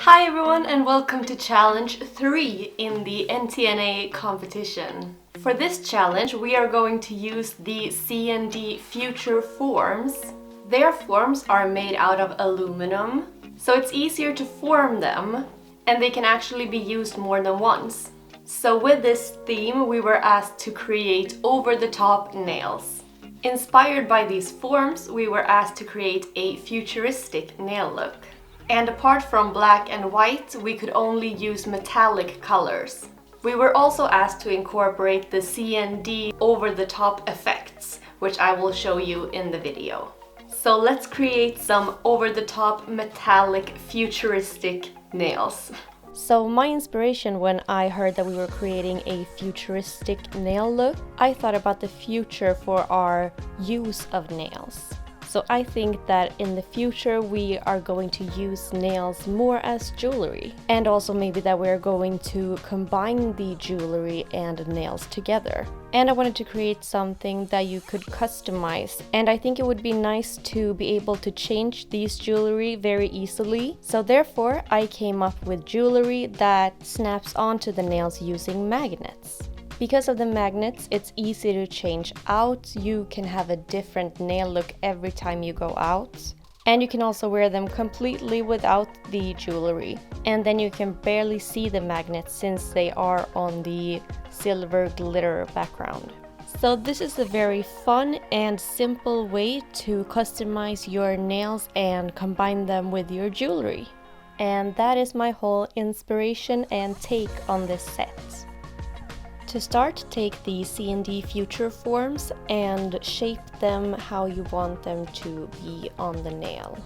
Hi everyone and welcome to challenge 3 in the NTNA competition. For this challenge we are going to use the C&D Future forms. Their forms are made out of aluminum, so it's easier to form them and they can actually be used more than once. So with this theme we were asked to create over-the-top nails. Inspired by these forms, we were asked to create a futuristic nail look. And apart from black and white, we could only use metallic colors. We were also asked to incorporate the C&D over-the-top effects, which I will show you in the video. So let's create some over-the-top metallic futuristic nails. So my inspiration when I heard that we were creating a futuristic nail look, I thought about the future for our use of nails. So I think that in the future we are going to use nails more as jewelry. And also maybe that we're going to combine the jewelry and nails together. And I wanted to create something that you could customize. And I think it would be nice to be able to change these jewelry very easily. So therefore I came up with jewelry that snaps onto the nails using magnets. Because of the magnets, it's easy to change out. You can have a different nail look every time you go out. And you can also wear them completely without the jewelry. And then you can barely see the magnets since they are on the silver glitter background. So this is a very fun and simple way to customize your nails and combine them with your jewelry. And that is my whole inspiration and take on this set. To start, take the C&D Future forms and shape them how you want them to be on the nail.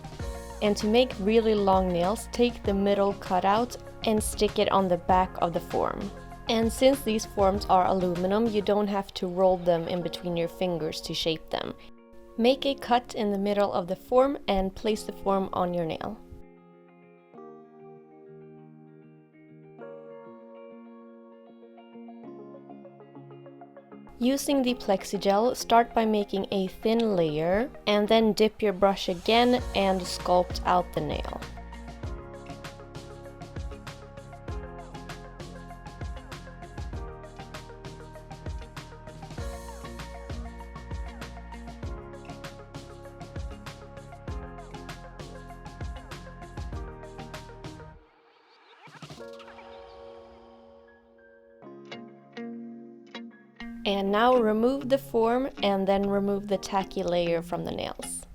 And to make really long nails, take the middle cutout and stick it on the back of the form. And since these forms are aluminum, you don't have to roll them in between your fingers to shape them. Make a cut in the middle of the form and place the form on your nail. Using the plexigel, start by making a thin layer and then dip your brush again and sculpt out the nail. And now remove the form and then remove the tacky layer from the nails.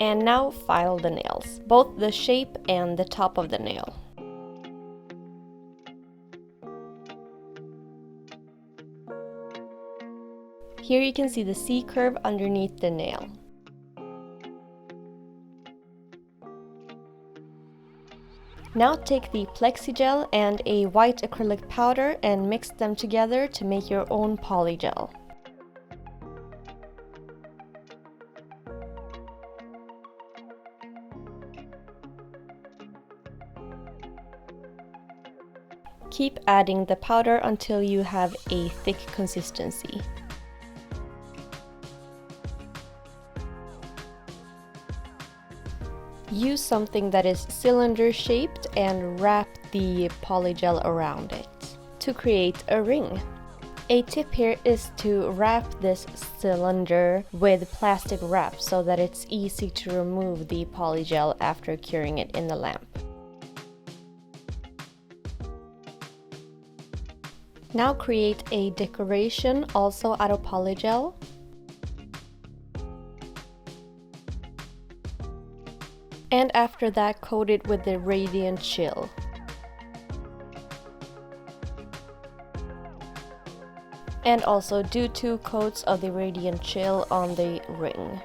And now file the nails, both the shape and the top of the nail. Here you can see the C-curve underneath the nail. Now take the plexigel and a white acrylic powder and mix them together to make your own polygel. Keep adding the powder until you have a thick consistency. Use something that is cylinder shaped and wrap the polygel around it to create a ring. A tip here is to wrap this cylinder with plastic wrap so that it's easy to remove the polygel after curing it in the lamp. Now create a decoration also out of polygel. And after that, coat it with the Radiant Chill. And also do 2 coats of the Radiant Chill on the ring.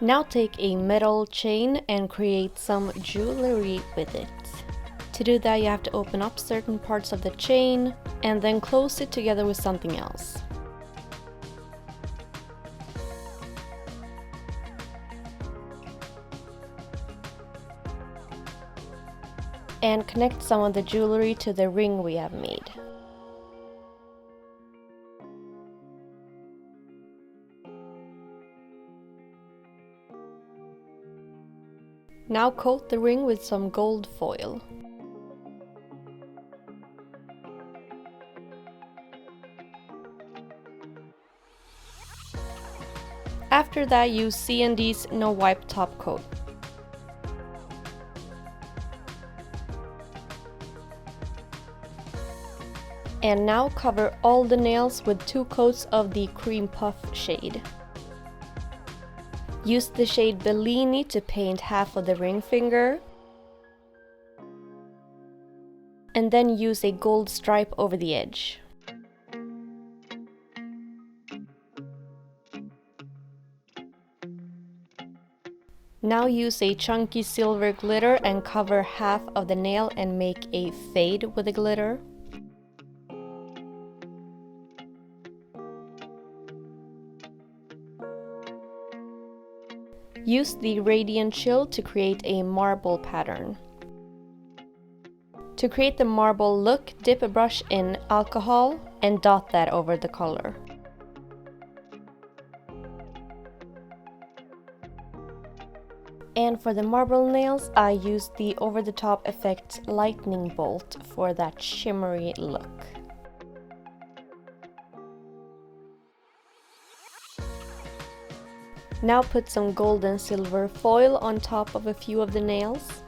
Now take a metal chain and create some jewelry with it. To do that, you have to open up certain parts of the chain and then close it together with something else. And connect some of the jewelry to the ring we have made. Now coat the ring with some gold foil. After that, use C&D's No Wipe top coat. And now cover all the nails with 2 coats of the Cream Puff shade. Use the shade Bellini to paint half of the ring finger. And then use a gold stripe over the edge. Now use a chunky silver glitter and cover half of the nail and make a fade with the glitter. Use the Radiant Chill to create a marble pattern. To create the marble look, dip a brush in alcohol and dot that over the color. And for the marble nails, I used the over-the-top effect lightning bolt for that shimmery look. Now put some gold and silver foil on top of a few of the nails.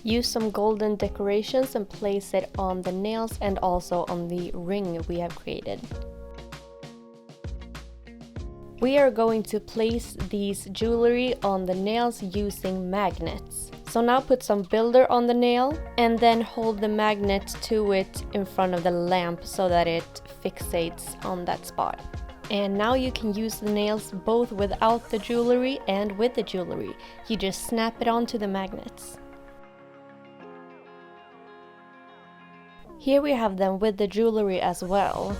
Use some golden decorations and place it on the nails and also on the ring we have created. We are going to place these jewelry on the nails using magnets. So now put some builder on the nail and then hold the magnet to it in front of the lamp so that it fixates on that spot. And now you can use the nails both without the jewelry and with the jewelry. You just snap it onto the magnets. Here we have them with the jewelry as well,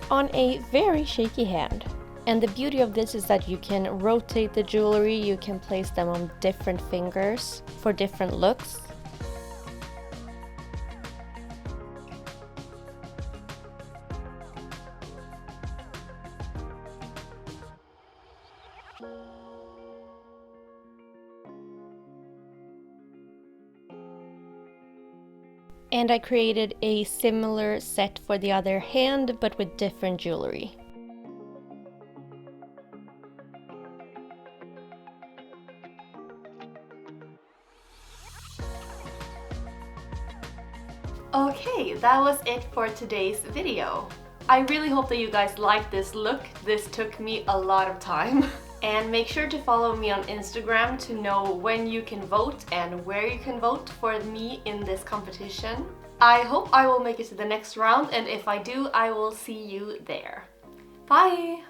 on a very shaky hand. And the beauty of this is that you can rotate the jewelry, you can place them on different fingers for different looks. And I created a similar set for the other hand, but with different jewelry. Okay, that was it for today's video. I really hope that you guys liked this look. This took me a lot of time. And make sure to follow me on Instagram to know when you can vote and where you can vote for me in this competition. I hope I will make it to the next round, and if I do, I will see you there. Bye!